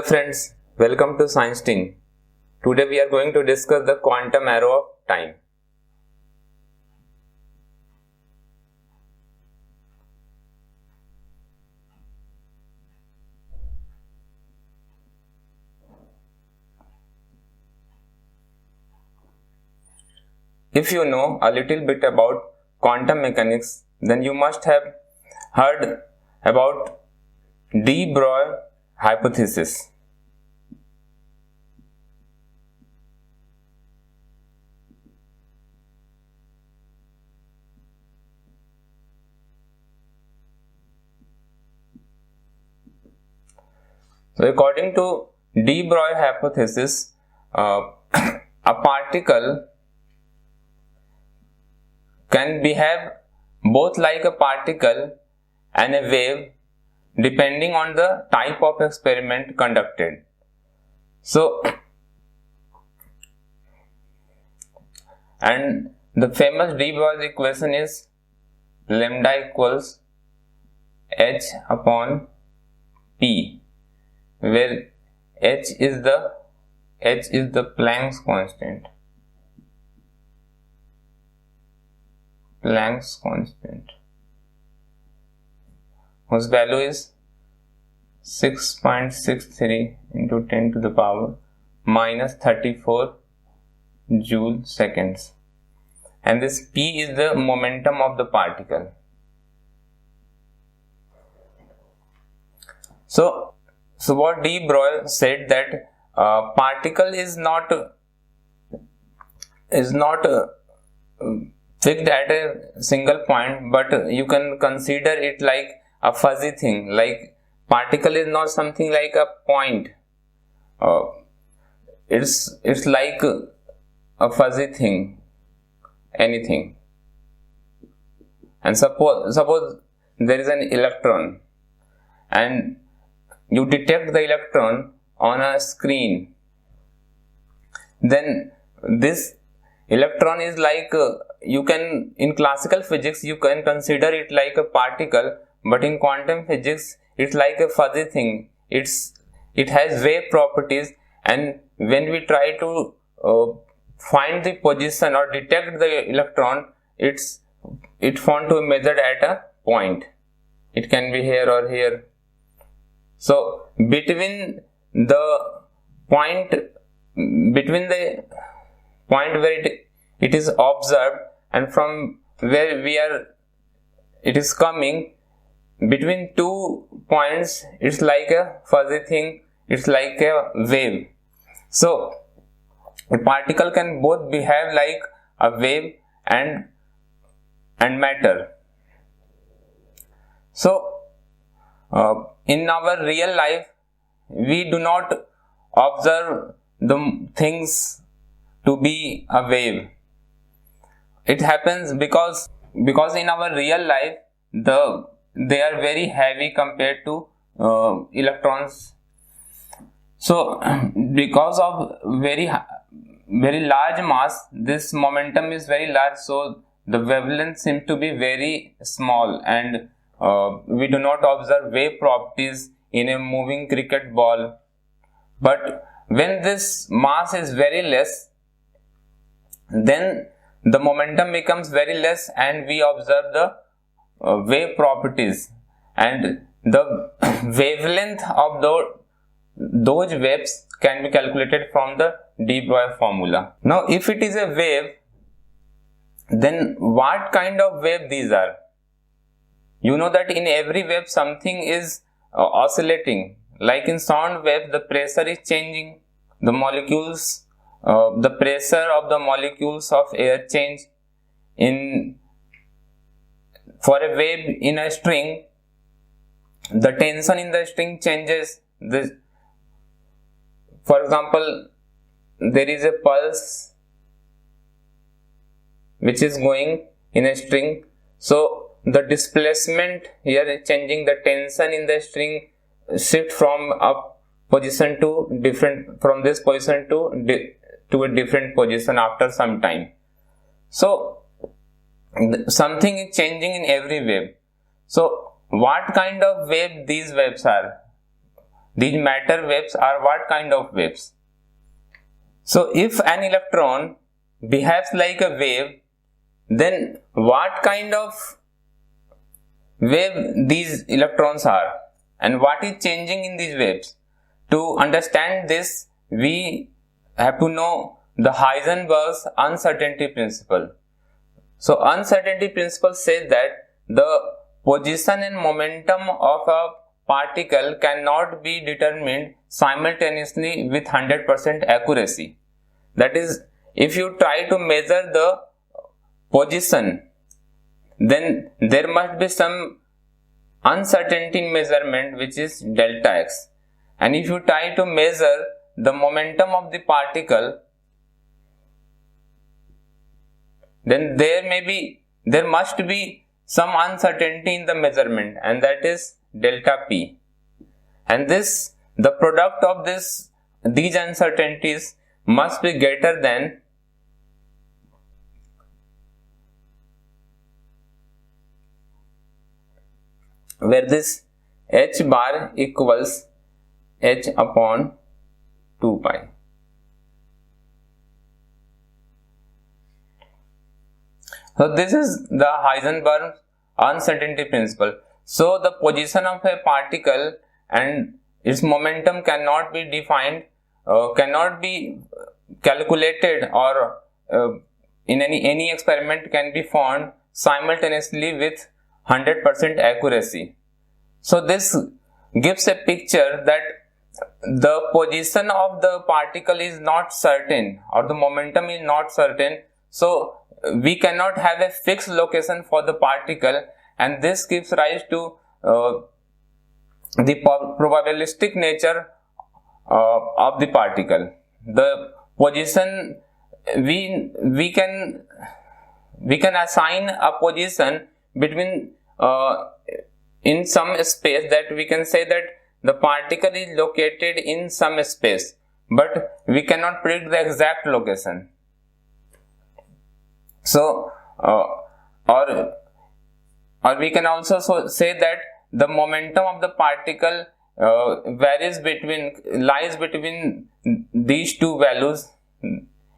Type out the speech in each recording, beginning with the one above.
friends, welcome to Science Team. Today we are going to discuss the quantum arrow of time. If you know a little bit about quantum mechanics, then you must have heard about de Broglie hypothesis. So according to de Broglie hypothesis, a particle can behave both like a particle and a wave depending on the type of experiment conducted. So, and the famous de Broglie equation is lambda equals h upon p, where h is the Planck's constant. Planck's constant, whose value is 6.63 into 10 to the power minus 34 joule seconds, and this p is the momentum of the particle. So what de Broglie said that particle is not fixed at a single point, but you can consider it like a fuzzy thing. Like particle is not something like a point. It's like a fuzzy thing, anything. And suppose there is an electron, and you detect the electron on a screen. Then this electron is like you can, in classical physics you can consider it like a particle, but in quantum physics it's like a fuzzy thing. It has wave properties, and when we try to find the position or detect the electron, it found to be measured at a point. It can be here or here. So between the point where it is observed and from where it is coming, between two points it's like a fuzzy thing, it's like a wave. So a particle can both behave like a wave and matter. So in our real life we do not observe the things to be a wave. It happens because in our real life they are very heavy compared to electrons. So because of very large mass, this momentum is very large, so the wavelength seems to be very small, and we do not observe wave properties in a moving cricket ball. But when this mass is very less, then the momentum becomes very less and we observe the wave properties, and the wavelength of those waves can be calculated from the de Broglie formula. Now if it is a wave, then what kind of wave these are? You know that in every wave something is oscillating. Like in sound wave, the pressure is changing, the molecules, the pressure of the molecules of air change. For a wave in a string, the tension in the string changes. For example, there is a pulse which is going in a string, so the displacement here is changing, the tension in the string shift from this position to a different position after some time. So something is changing in every wave. So what kind of wave these waves are? these matter waves are what kind of waves. So if an electron behaves like a wave, then what kind of wave these electrons are and what is changing in these waves? To understand this, we have to know the Heisenberg's uncertainty principle. So uncertainty principle says that the position and momentum of a particle cannot be determined simultaneously with 100% accuracy. That is, if you try to measure the position, then there must be some uncertainty in measurement, which is delta x. And if you try to measure the momentum of the particle, then there must be some uncertainty in the measurement, and that is delta p. And the product of these uncertainties must be greater than where this h bar equals h upon 2 pi. So this is the Heisenberg uncertainty principle. So the position of a particle and its momentum cannot be defined, cannot be calculated, or in any experiment can be found simultaneously with 100% accuracy. So this gives a picture that the position of the particle is not certain, or the momentum is not certain. So we cannot have a fixed location for the particle, and this gives rise to the probabilistic nature of the particle. The position we can assign a position between in some space, that we can say that the particle is located in some space, but we cannot predict the exact location. So or we can also say that the momentum of the particle lies between these two values.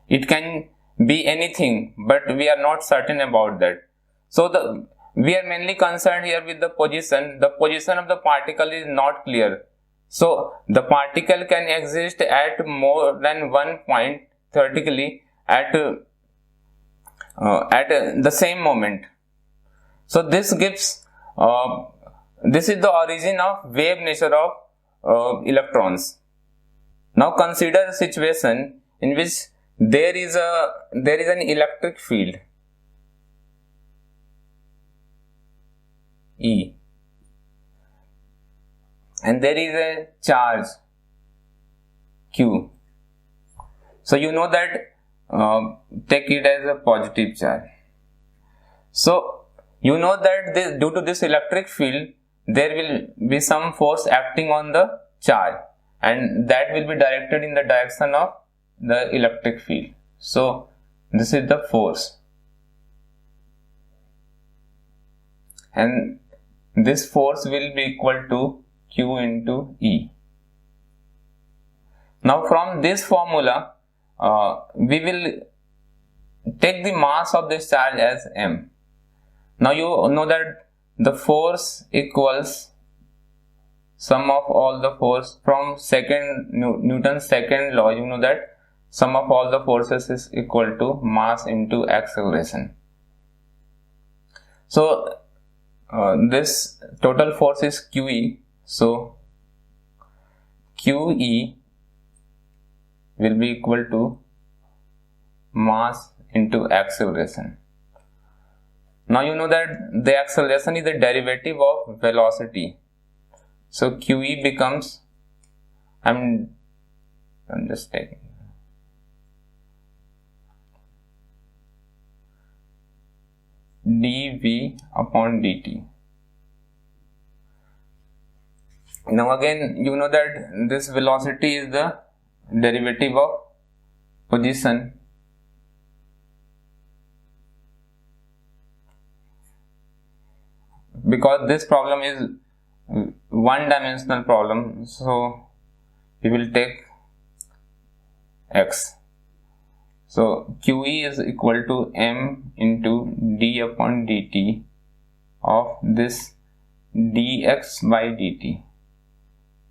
It can be anything, but we are not certain about that. So we are mainly concerned here with the position. The position of the particle is not clear. So the particle can exist at more than one point theoretically at the same moment. So this gives this is the origin of wave nature of electrons. Now consider a situation in which there is an electric field E, and there is a charge Q. So you know that take it as a positive charge. So you know that due to this electric field, there will be some force acting on the charge, and that will be directed in the direction of the electric field. So this is the force, and this force will be equal to Q into E. Now from this formula, we will take the mass of this charge as m. Now you know that the force equals sum of all the force from Newton's second law. You know that sum of all the forces is equal to mass into acceleration. So this total force is QE. So QE will be equal to mass into acceleration. Now you know that the acceleration is the derivative of velocity. So QE becomes, I'm just taking dV upon dt. Now again you know that this velocity is the derivative of position, because this problem is one dimensional problem. So we will take x. So QE is equal to m into d upon dt of this dx by dt.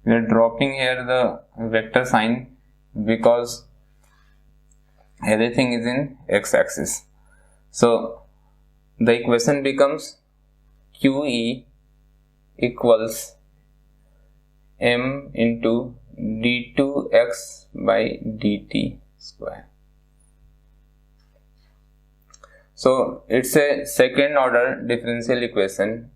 We are dropping here the vector sign because everything is in x-axis. So the equation becomes QE equals m into d2x by dt square. So it's a second order differential equation.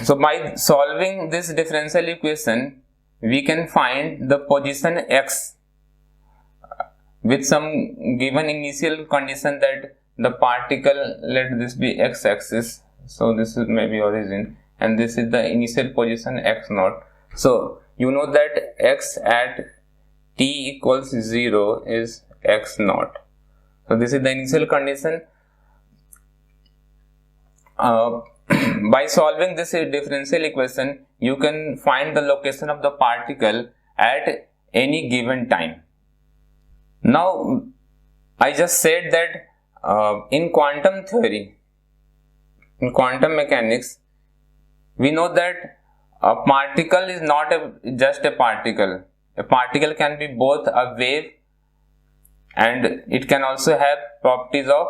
So by solving this differential equation, we can find the position x with some given initial condition that the particle, let this be x-axis, so this is maybe origin, and this is the initial position x0. So you know that x at t equals 0 is x0. So this is the initial condition. By solving this differential equation, you can find the location of the particle at any given time. Now, I just said that in quantum theory, in quantum mechanics, we know that a particle is not just a particle. A particle can be both a wave and it can also have properties of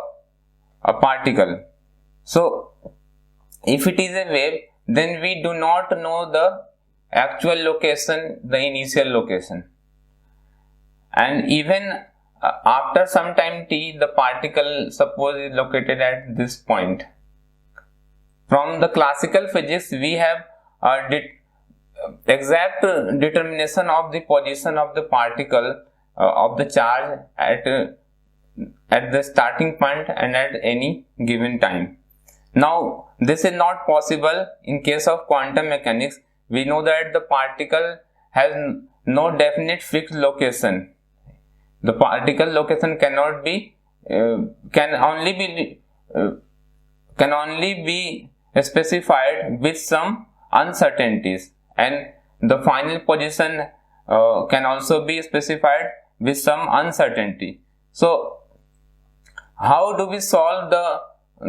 a particle. So, if it is a wave, then we do not know the actual location, the initial location. And even after some time t, the particle suppose is located at this point. From the classical physics, we have exact determination of the position of the particle of the charge at the starting point and at any given time. Now, this is not possible in case of quantum mechanics. We know that the particle has no definite fixed location. The particle location cannot be, can only be specified with some uncertainties, and the final position can also be specified with some uncertainty. So, how do we solve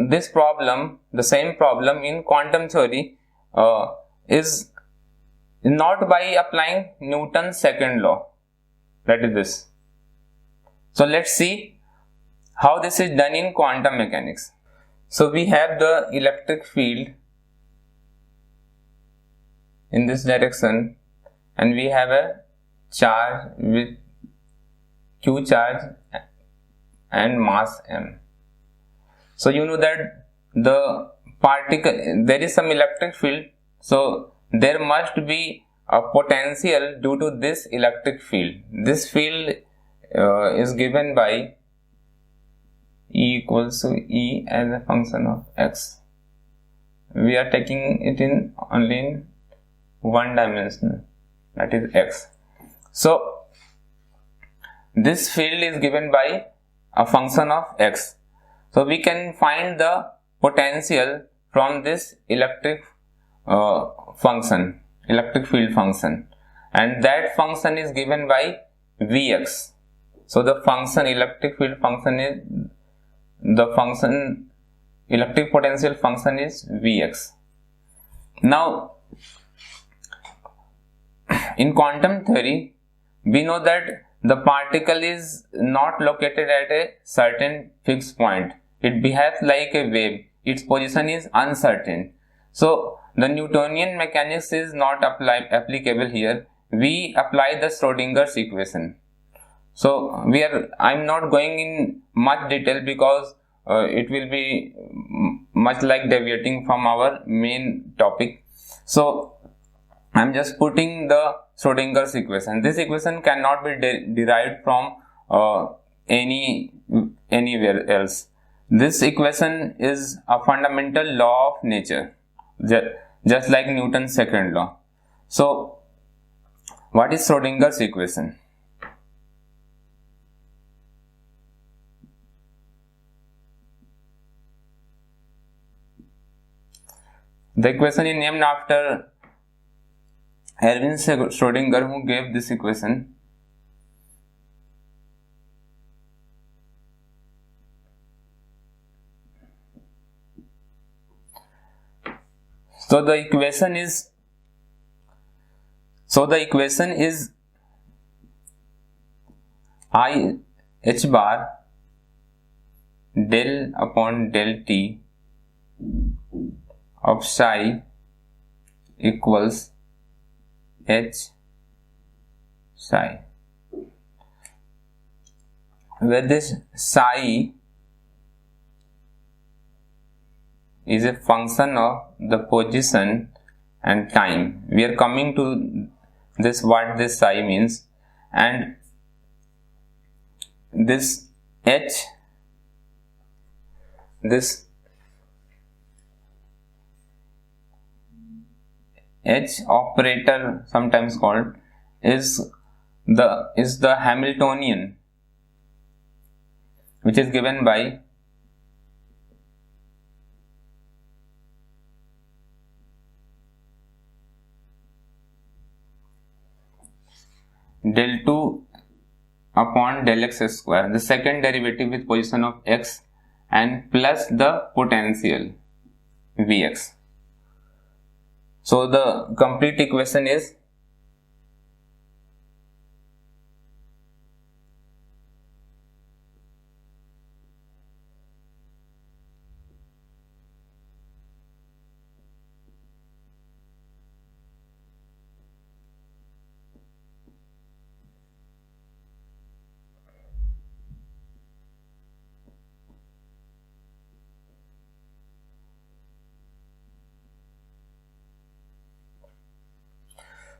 this problem, the same problem in quantum theory, is not by applying Newton's second law, that is this. So let's see how this is done in quantum mechanics. So we have the electric field in this direction and we have a charge with q charge and mass m. So you know that the particle, there is some electric field, so there must be a potential due to this electric field. This field is given by E equals to E as a function of x. We are taking it in only in one dimension, that is x. So this field is given by a function of x. So we can find the potential from this electric function, electric field function, and that function is given by Vx. So the function, electric field function is the function, electric potential function is Vx. Now, in quantum theory, we know that the particle is not located at a certain fixed point. It behaves like a wave. Its position is uncertain. So the Newtonian mechanics is not applicable here. We apply the Schrodinger's equation. So I'm not going in much detail because it will be much like deviating from our main topic. So I'm just putting the Schrodinger's equation. This equation cannot be derived from anywhere else. This equation is a fundamental law of nature, just like Newton's second law. So what is Schrodinger's equation? The equation is named after Erwin Schrodinger, who gave this equation. So the equation is I h bar del upon del t of psi equals h psi, where this psi is a function of the position and time. We are coming to this, what this psi means, and this h, this h operator, sometimes called, is the Hamiltonian, which is given by del 2 upon del x square, the second derivative with position of x, and plus the potential Vx. So the complete equation is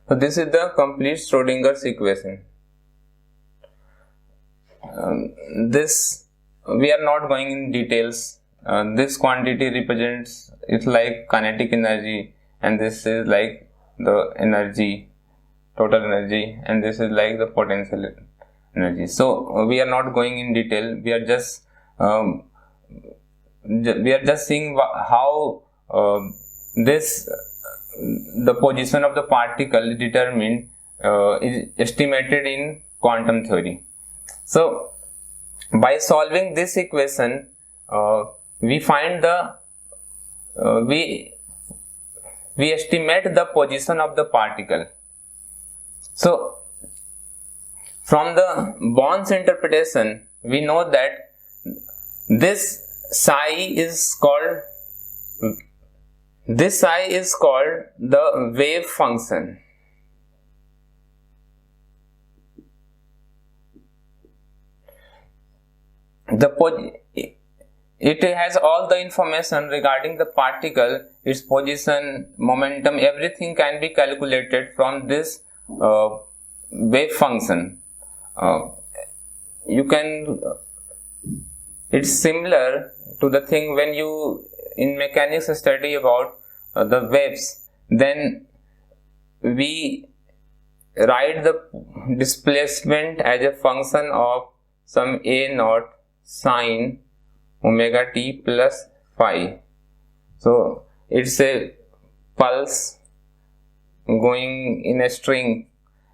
so this is the complete Schrodinger's equation. This we are not going in details. This quantity represents, it's like kinetic energy, and this is like the energy, total energy, and this is like the potential energy. So we are not going in detail. We are just seeing how the position of the particle determined is estimated in quantum theory. So by solving this equation, we find we estimate the position of the particle. So from the Born's interpretation, we know that this psi is called the wave function. It has all the information regarding the particle, its position, momentum, everything can be calculated from this wave function. It's similar to the thing when you in mechanics study about the waves, then we write the displacement as a function of some a naught sine omega t plus phi. So it's a pulse going in a string,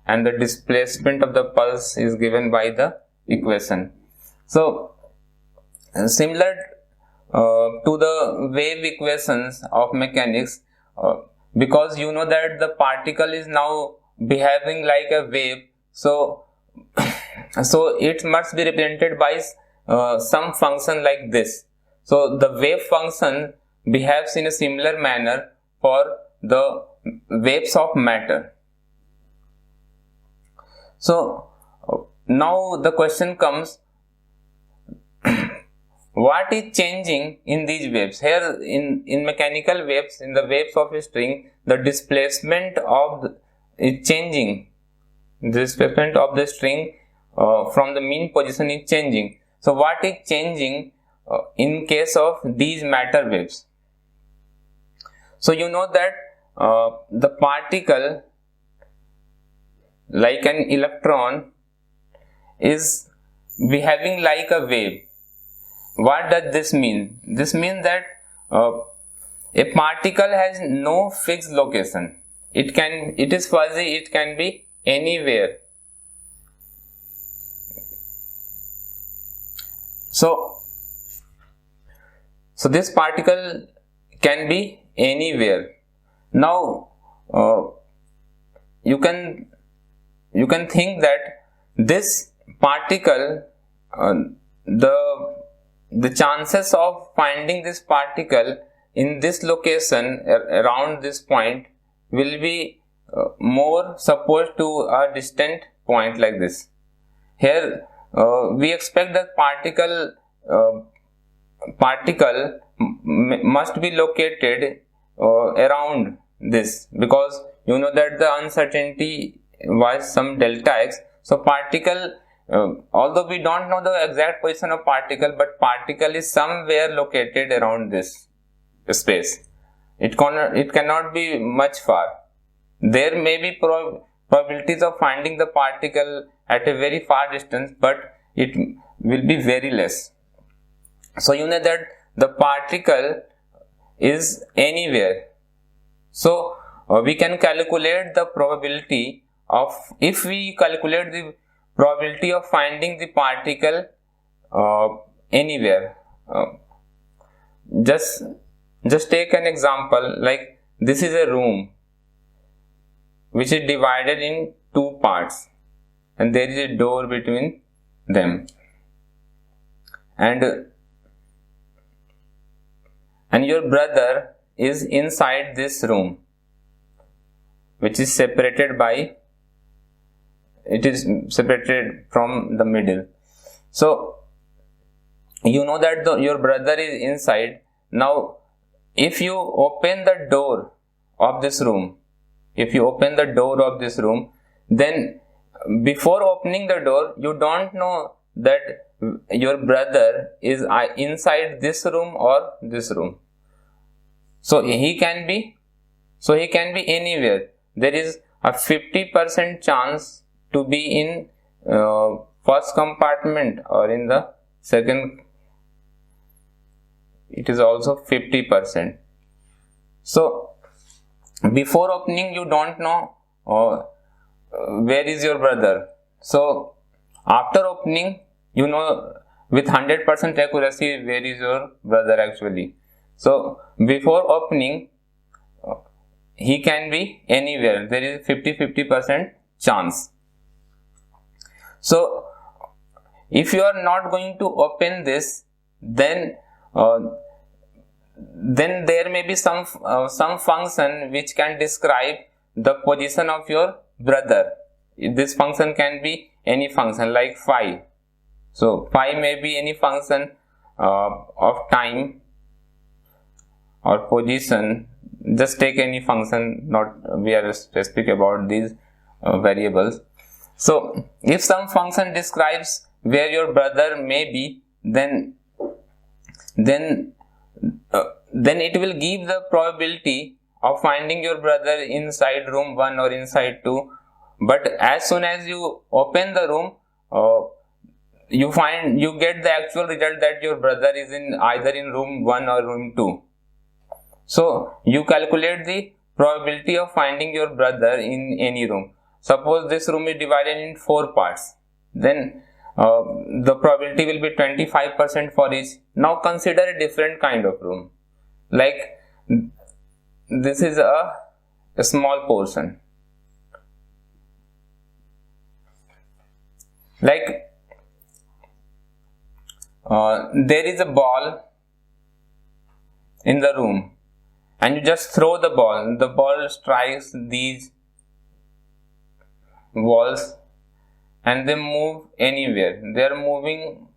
and the displacement of the pulse is given by the equation. So similar to the wave equations of mechanics, because you know that the particle is now behaving like a wave, so it must be represented by some function like this. So the wave function behaves in a similar manner for the waves of matter. So now the question comes, what is changing in these waves? Here in mechanical waves, in the waves of a string, the displacement is changing. The displacement of the string from the mean position is changing. So what is changing in case of these matter waves? So you know that the particle, like an electron, is behaving like a wave. What does this mean? This means that a particle has no fixed location. It is fuzzy, it can be anywhere. So this particle can be anywhere. Now you can think that this particle, the chances of finding this particle in this location around this point will be more supposed to a distant point like this. Here we expect that particle must be located around this, because you know that the uncertainty was some delta x. So particle, although we don't know the exact position of particle, but particle is somewhere located around this space. It cannot be much far. There may be probabilities of finding the particle at a very far distance, but it will be very less. So you know that the particle is anywhere. So we can calculate the probability of, if we calculate the probability of finding the particle anywhere. Just take an example, like this is a room which is divided in two parts, and there is a door between them, and your brother is inside this room, which is separated from the middle. So you know that your brother is inside. Now if you open the door of this room, then before opening the door, you don't know that your brother is inside this room or this room. So he can be anywhere. There is a 50% chance to be in first compartment or in the second. It is also 50%. So before opening, you don't know where is your brother. So after opening, you know with 100% accuracy where is your brother actually. So before opening, he can be anywhere. There is 50% chance. So if you are not going to open this, then there may be some function which can describe the position of your brother. This function can be any function like phi. So phi may be any function of time or position. Just take any function, not we are specific about these variables. So if some function describes where your brother may be, then it will give the probability of finding your brother inside room 1 or inside 2. But as soon as you open the room, you get the actual result that your brother is either in room 1 or room 2. So you calculate the probability of finding your brother in any room. Suppose this room is divided in 4 parts, then the probability will be 25% for each. Now consider a different kind of room, like this is a small portion, like there is a ball in the room and you just throw the ball strikes these walls and they move anywhere. They are moving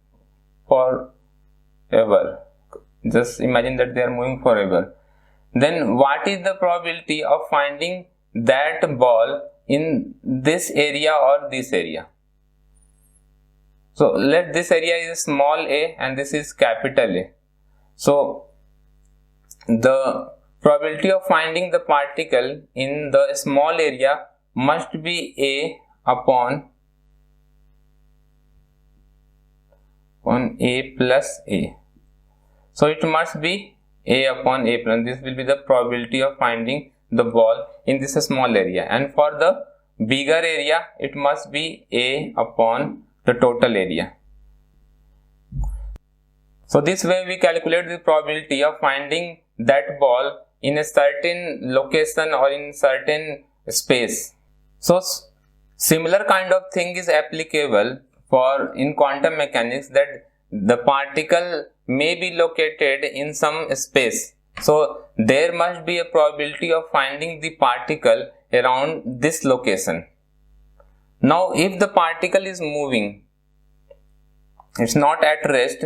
forever. Just imagine that they are moving forever. Then what is the probability of finding that ball in this area or this area? So let this area is small a and this is capital A. So the probability of finding the particle in the small area must be A upon A plus A. So it must be A upon A plus. This will be the probability of finding the ball in this small area, and for the bigger area it must be A upon the total area. So this way we calculate the probability of finding that ball in a certain location or in certain space. So similar kind of thing is applicable for in quantum mechanics, that the particle may be located in some space. So there must be a probability of finding the particle around this location. Now if the particle is moving, it's not at rest,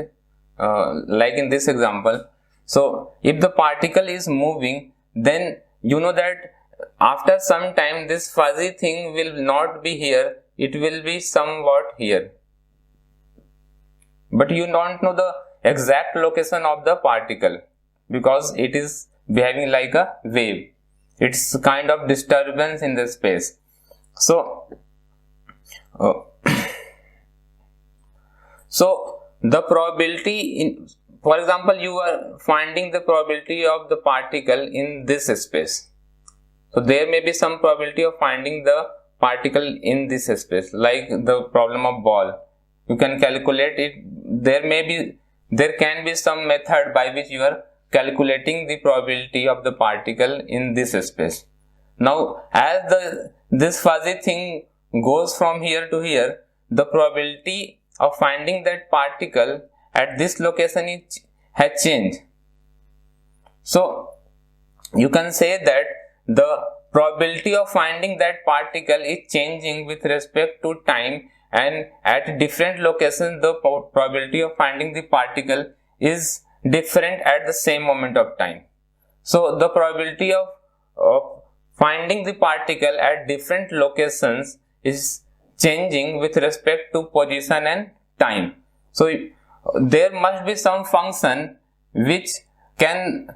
like in this example. So if the particle is moving, then you know that after some time this fuzzy thing will not be here, it will be somewhat here. But you don't know the exact location of the particle because it is behaving like a wave. It's kind of disturbance in the space. So the probability for example, you are finding the probability of the particle in this space. So there may be some probability of finding the particle in this space, like the problem of ball. You can calculate it. There can be some method by which you are calculating the probability of the particle in this space. Now, as this fuzzy thing goes from here to here, the probability of finding that particle at this location has changed. So you can say that the probability of finding that particle is changing with respect to time, and at different locations the probability of finding the particle is different at the same moment of time. So the probability of finding the particle at different locations is changing with respect to position and time. So there must be some function which can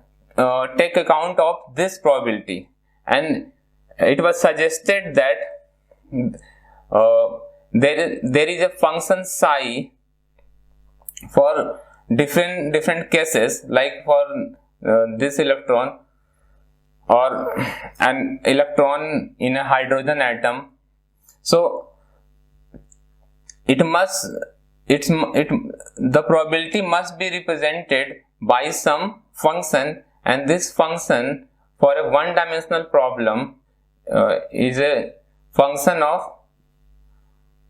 take account of this probability, and it was suggested that there is a function psi for different cases, like for this electron or an electron in a hydrogen atom. So the probability must be represented by some function, and this function for a one-dimensional problem is a function of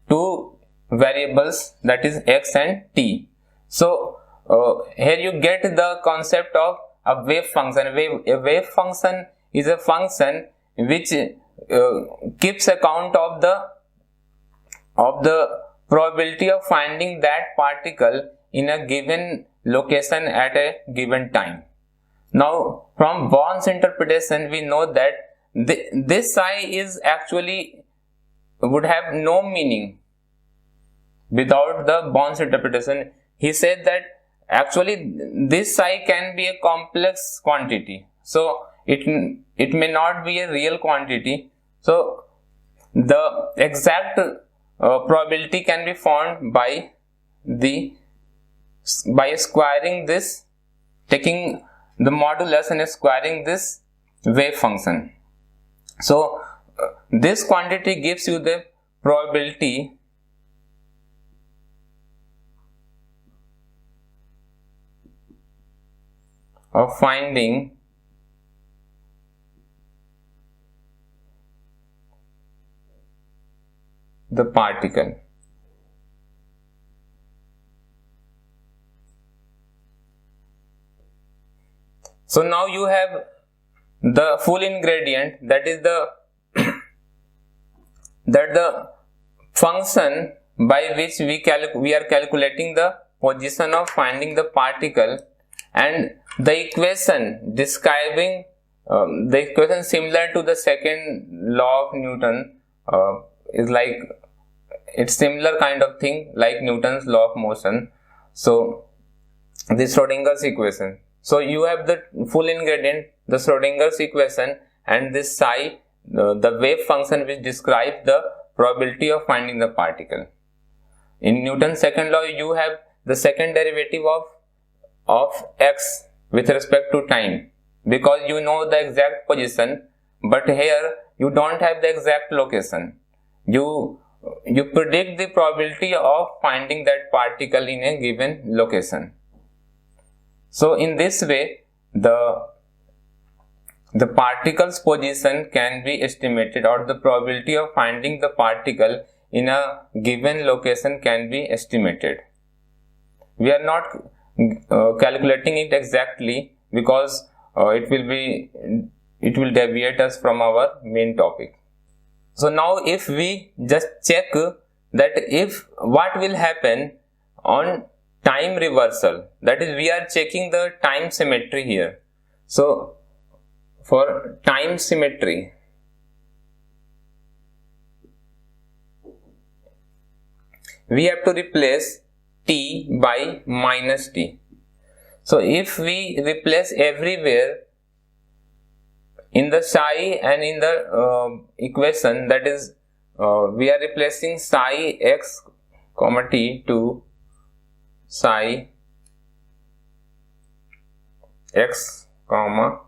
two variables, that is x and t. So here you get the concept of a wave function. A wave function is a function which keeps account of the probability of finding that particle in a given location at a given time. Now from Born's interpretation we know that this psi is actually would have no meaning without the Born's interpretation. He said that actually this psi can be a complex quantity, so it may not be a real quantity. So the exact probability can be found by squaring this, taking the modulus and squaring this wave function. So this quantity gives you the probability of finding the particle. So now you have the full ingredient, that is the function by which we are calculating the position of finding the particle, and the equation describing the equation similar to the second law of Newton is like, it's similar kind of thing like Newton's law of motion. So this Schrodinger's equation. So you have the full ingredient, the Schrodinger's equation, and this psi, the wave function which describes the probability of finding the particle. In Newton's second law you have the second derivative of x with respect to time, because you know the exact position, but here you don't have the exact location. You predict the probability of finding that particle in a given location. So in this way, the particle's position can be estimated, or the probability of finding the particle in a given location can be estimated. We are not calculating it exactly because it will deviate us from our main topic. So now if we just check that what will happen on time reversal, that is, we are checking the time symmetry here. So for time symmetry, we have to replace t by minus t. So if we replace everywhere in the psi and in the equation, that is, we are replacing psi x comma t to psi x comma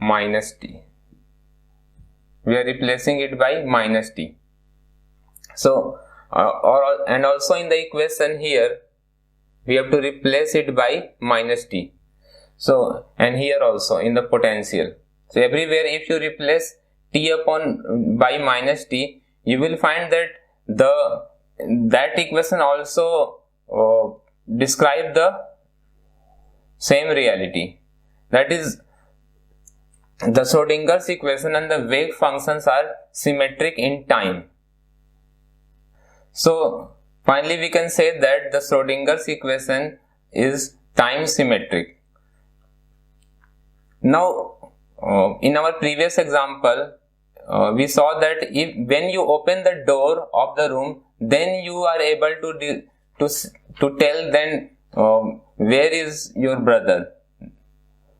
minus t. We are replacing it by minus t. So and also in the equation here we have to replace it by minus t. So, and here also in the potential. So everywhere if you replace t by minus t, you will find that that equation also describe the same reality. That is, the Schrodinger's equation and the wave functions are symmetric in time. So finally we can say that the Schrodinger's equation is time symmetric. Now in our previous example, we saw that when you open the door of the room, then you are able to tell then where is your brother.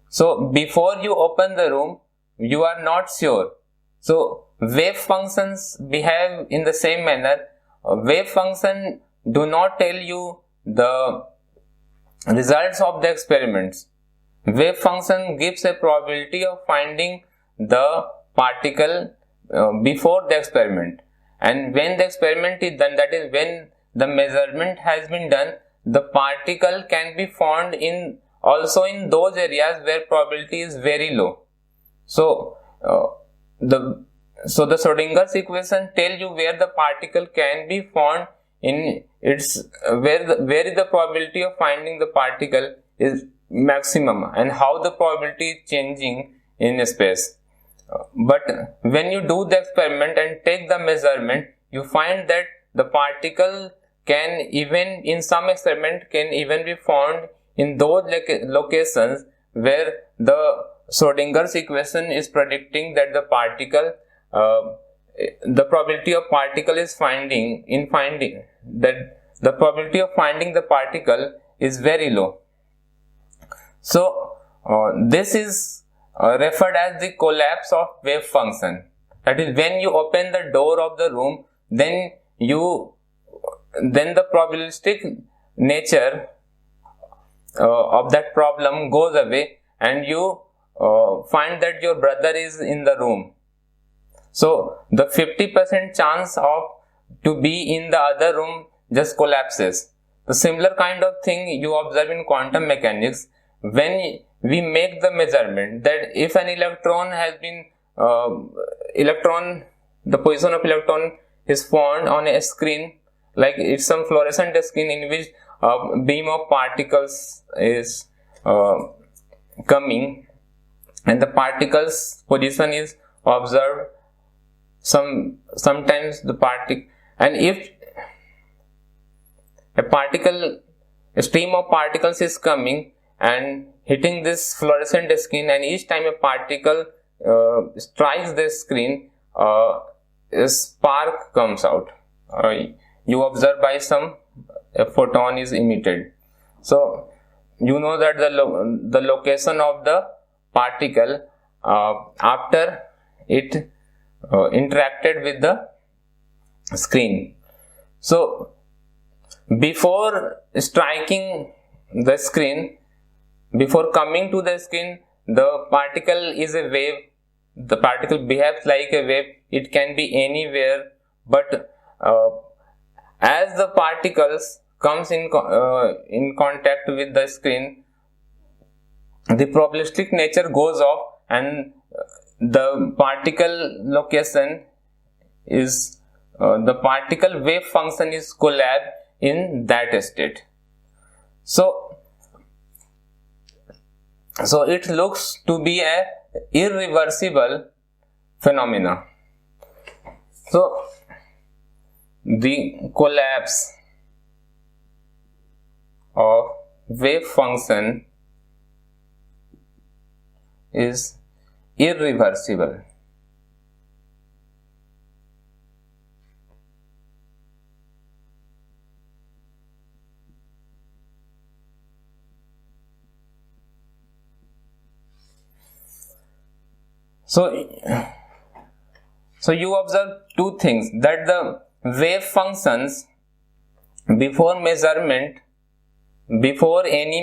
So before you open the room, you are not sure. So wave functions behave in the same manner. Wave function do not tell you the results of the experiments. Wave function gives a probability of finding the particle before the experiment, and when the experiment is done, that is when the measurement has been done, the particle can be found also in those areas where probability is very low. So the Schrodinger's equation tell you where the particle can be found in its where is the probability of finding the particle is maximum, and how the probability is changing in space. But when you do the experiment and take the measurement, you find that the particle can even in some experiment can even be found in those locations where the Schrodinger's equation is predicting that the particle the probability of particle is that the probability of finding the particle is very low. So this is referred as the collapse of wave function. That is, when you open the door of the room, then the probabilistic nature of that problem goes away, and you find that your brother is in the room. So the 50% chance of to be in the other room just collapses. The similar kind of thing you observe in quantum mechanics when we make the measurement that if an electron has been the position of electron is found on a screen, like it's some fluorescent screen in which a beam of particles is coming, and the particle's position is observed sometimes the particle, and if a stream of particles is coming and hitting this fluorescent screen, and each time a particle strikes the screen, a spark comes out. You observe by a photon is emitted. So you know that the location of the particle after it interacted with the screen. So before striking the screen, before coming to the screen, the particle is a wave. The particle behaves like a wave. It can be anywhere, but as the particles comes in contact with the screen, the probabilistic nature goes off, and the particle location is the particle wave function is collapsed in that state. So it looks to be a irreversible phenomena. So the collapse of wave function is irreversible. So you observe two things, that the wave functions before any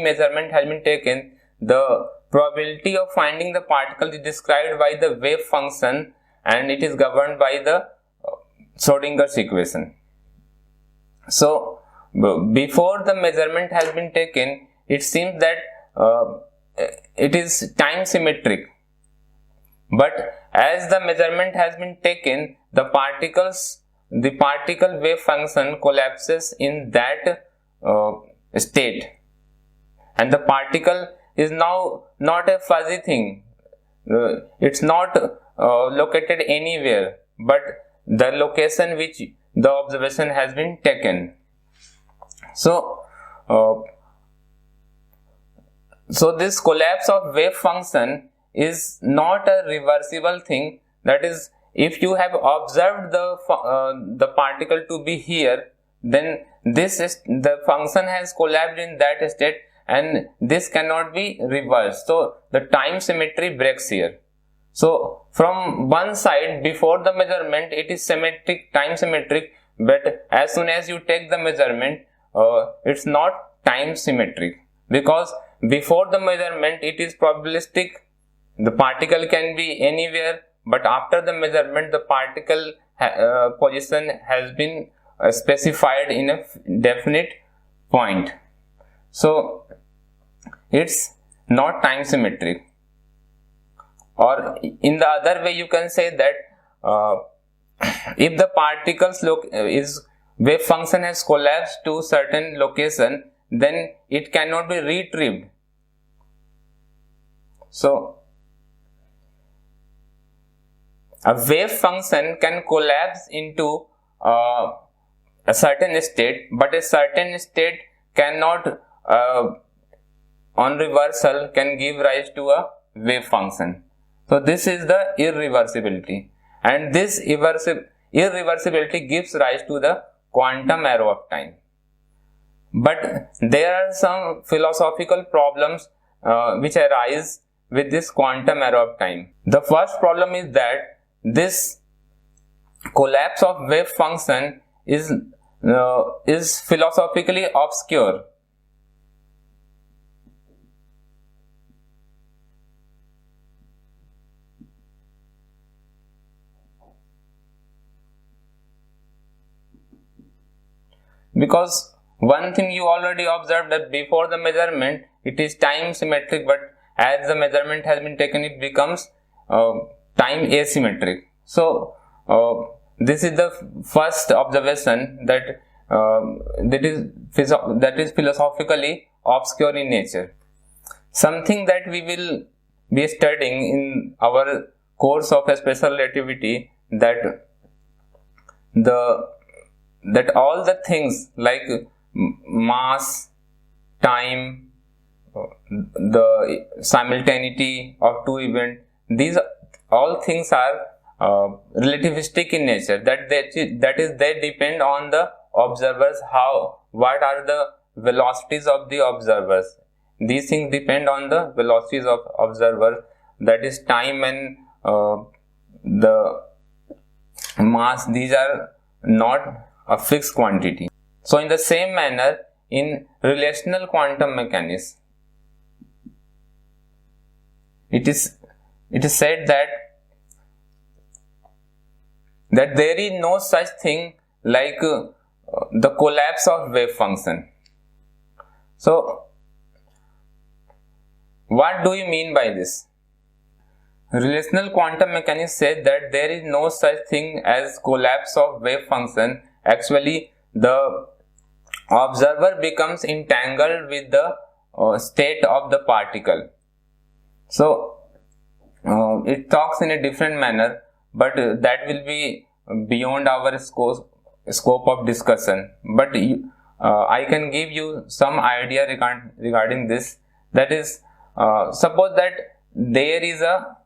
measurement has been taken, the probability of finding the particle is described by the wave function, and it is governed by the Schrodinger's equation. So before the measurement has been taken, it seems that it is time symmetric. But as the measurement has been taken, the particle wave function collapses in that state, and the particle is now not a fuzzy thing. It's not located anywhere, but the location which the observation has been taken. So this collapse of wave function is not a reversible thing. That is, if you have observed the particle to be here, then the function has collapsed in that state, and this cannot be reversed. So the time symmetry breaks here. So from one side, before the measurement, it is time symmetric, but as soon as you take the measurement, it's not time symmetric, because before the measurement it is probabilistic. The particle can be anywhere, but after the measurement, the particle position has been specified in a definite point. So it's not time symmetric. Or in the other way, you can say that if the particle's wave function has collapsed to certain location, then it cannot be retrieved. So a wave function can collapse into a certain state, but a certain state cannot, on reversal, can give rise to a wave function. So this is the irreversibility, and this irreversibility gives rise to the quantum arrow of time. But there are some philosophical problems which arise with this quantum arrow of time. The first problem is that this collapse of wave function is philosophically obscure. Because one thing you already observed, that before the measurement it is time symmetric, but as the measurement has been taken, it becomes time asymmetric. So this is the first observation that is philosophically obscure in nature. Something that we will be studying in our course of special relativity, that all the things like mass, time, the simultaneity of two events, these all things are relativistic in nature. That is, they depend on the observers. What are the velocities of the observers? These things depend on the velocities of observers. That is, time and the mass. These are not a fixed quantity. So in the same manner, in relational quantum mechanics, it is said that there is no such thing like the collapse of wave function. So what do you mean by this? Relational quantum mechanics says that there is no such thing as collapse of wave function. Actually, the observer becomes entangled with the state of the particle. So it talks in a different manner, but that will be beyond our scope of discussion. But I can give you some idea regarding this. That is, suppose that there is a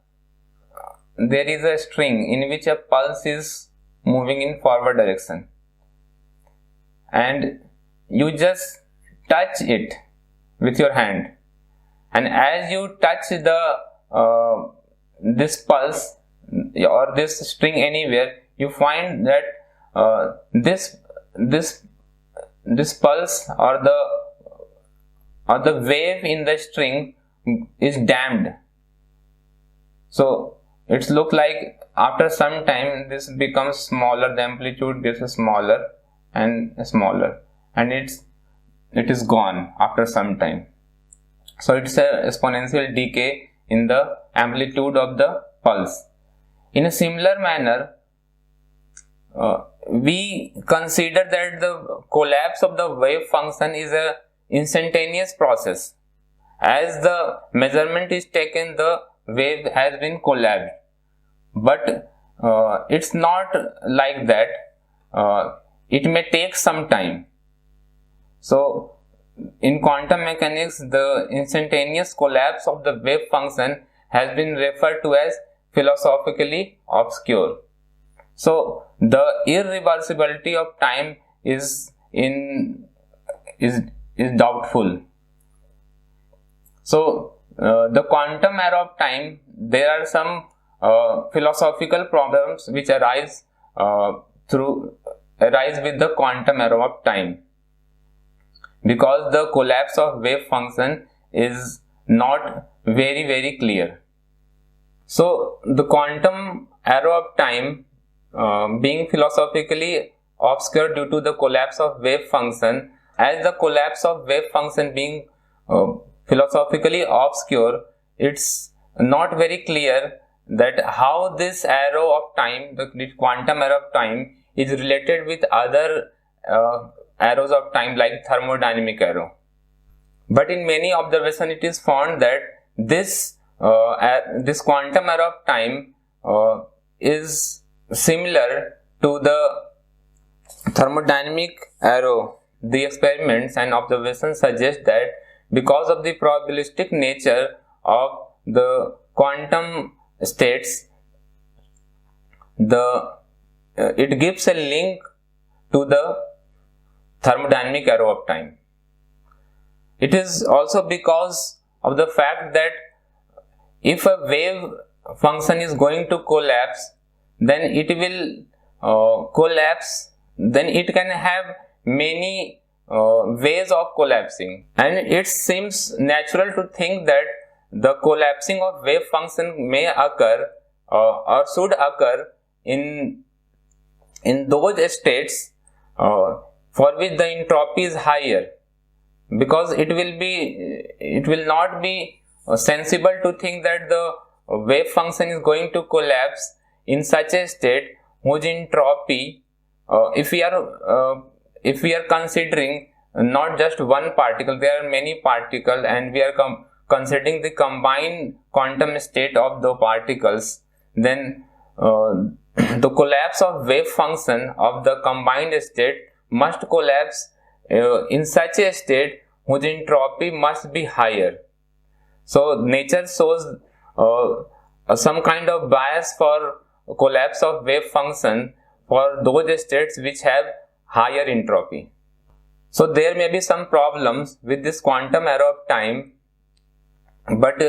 string in which a pulse is moving in forward direction, and you just touch it with your hand, and as you touch this pulse or this string anywhere, you find that this pulse or the wave in the string is damped. So it's look like after some time this becomes smaller, the amplitude gets smaller and smaller, and it is gone after some time. So it's a exponential decay in the amplitude of the pulse. In a similar manner, we consider that the collapse of the wave function is a instantaneous process. As the measurement is taken, the wave has been collapsed. But it's not like that. It may take some time. So in quantum mechanics, the instantaneous collapse of the wave function has been referred to as philosophically obscure. So the irreversibility of time is doubtful. So the quantum era of time, there are some philosophical problems which arise with the quantum era of time, because the collapse of wave function is not very clear. So the quantum era of time being philosophically obscure due to the collapse of wave function, as the collapse of wave function being philosophically obscure, it's not very clear that how this arrow of time, the quantum arrow of time, is related with other arrows of time like thermodynamic arrow. But in many observations it is found that this quantum arrow of time is similar to the thermodynamic arrow. The experiments and observations suggest that because of the probabilistic nature of the quantum states, it gives a link to the thermodynamic arrow of time. It is also because of the fact that if a wave function is going to collapse, then it will collapse, then it can have many ways of collapsing, and it seems natural to think that the collapsing of wave function may occur or should occur in those states for which the entropy is higher, because it will not be sensible to think that the wave function is going to collapse in such a state whose entropy, if we are considering not just one particle, there are many particles, and we are considering the combined quantum state of the particles, then the collapse of wave function of the combined state must collapse in such a state whose entropy must be higher. So nature shows some kind of bias for collapse of wave function for those states which have higher entropy. So there may be some problems with this quantum arrow of time, but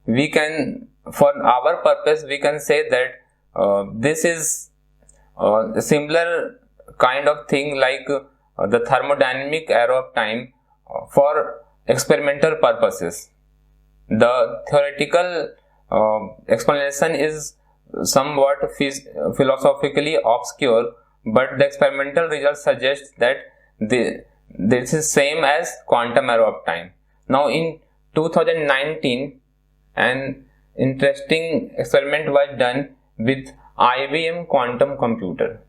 we can, for our purpose, we can say that this is a similar kind of thing like the thermodynamic arrow of time for experimental purposes. The theoretical explanation is somewhat philosophically obscure, but the experimental results suggest that this is same as quantum arrow of time. Now in 2019, an interesting experiment was done with IBM quantum computer.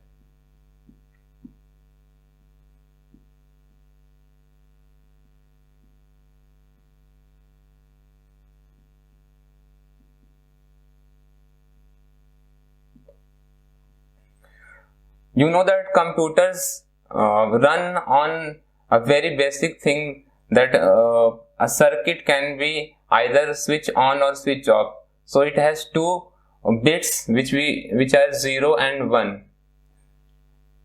You know that computers run on a very basic thing, that a circuit can be either switch on or switch off. So it has two bits which are 0 and 1.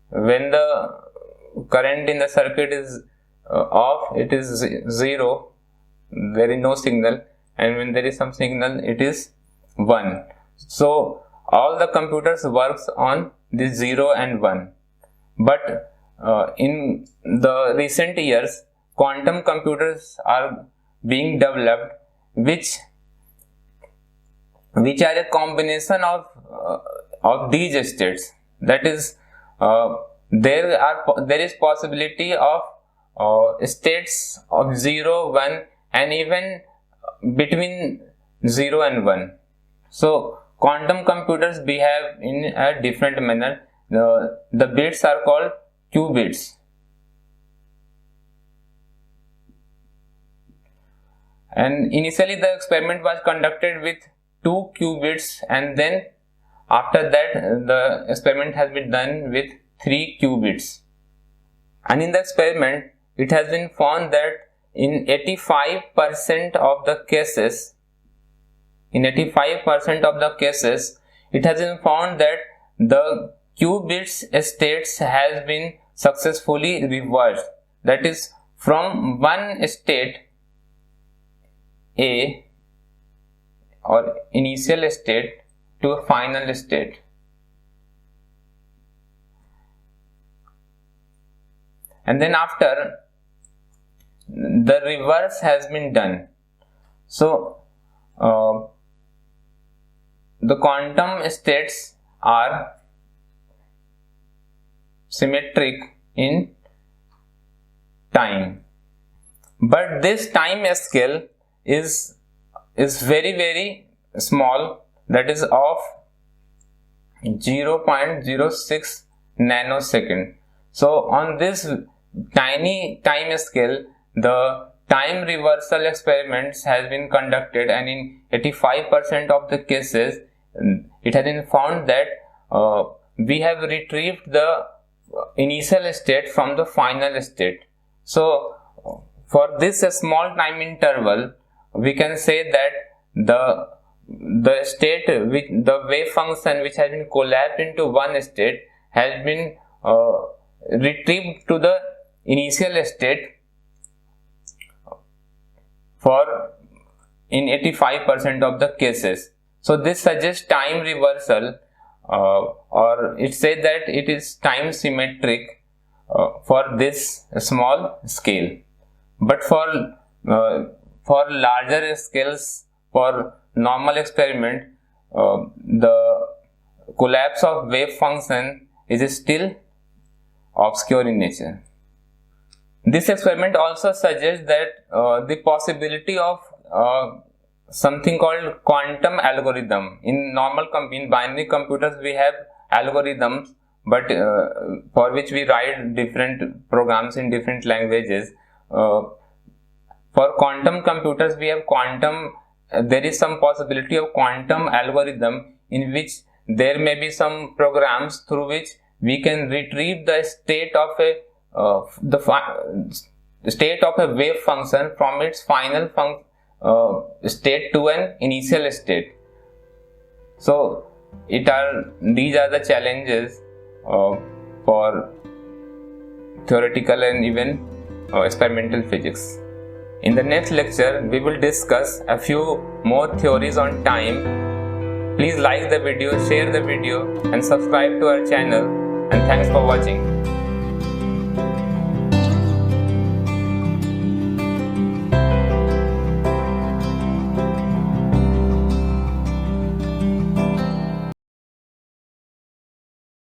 When the current in the circuit is off, it is 0, there is no signal, and when there is some signal, it is 1. So all the computers works on this 0 and 1. But in the recent years, quantum computers are being developed which are a combination of these states. That is, there is possibility of states of 0, 1, and even between 0 and 1. So quantum computers behave in a different manner. The bits are called qubits. And initially the experiment was conducted with 2 qubits, and then after that the experiment has been done with 3 qubits. And in the experiment it has been found that in 85% of the cases, it has been found that the qubits states has been successfully reversed. That is, from one state A or initial state to a final state. And then after, the reverse has been done. So the quantum states are symmetric in time, but this time scale is very, very small, that is of 0.06 nanosecond. So on this tiny time scale, the time reversal experiments has been conducted, and in 85% of the cases it has been found that we have retrieved the initial state from the final state. So for this small time interval, we can say that the state with the wave function which has been collapsed into one state has been retrieved to the initial state for in 85% of the cases. So this suggests time reversal, or it says that it is time symmetric for this small scale. But for larger scales, for normal experiment, the collapse of wave function is still obscure in nature. This experiment also suggests that the possibility of something called quantum algorithm. In binary computers we have algorithms, but for which we write different programs in different languages. For quantum computers we have there is some possibility of quantum algorithm, in which there may be some programs through which we can retrieve the state of a wave function from its final state to an initial state. So these are the challenges for theoretical and even experimental physics. In the next lecture, we will discuss a few more theories on time. Please like the video, share the video, and subscribe to our channel. And thanks for watching.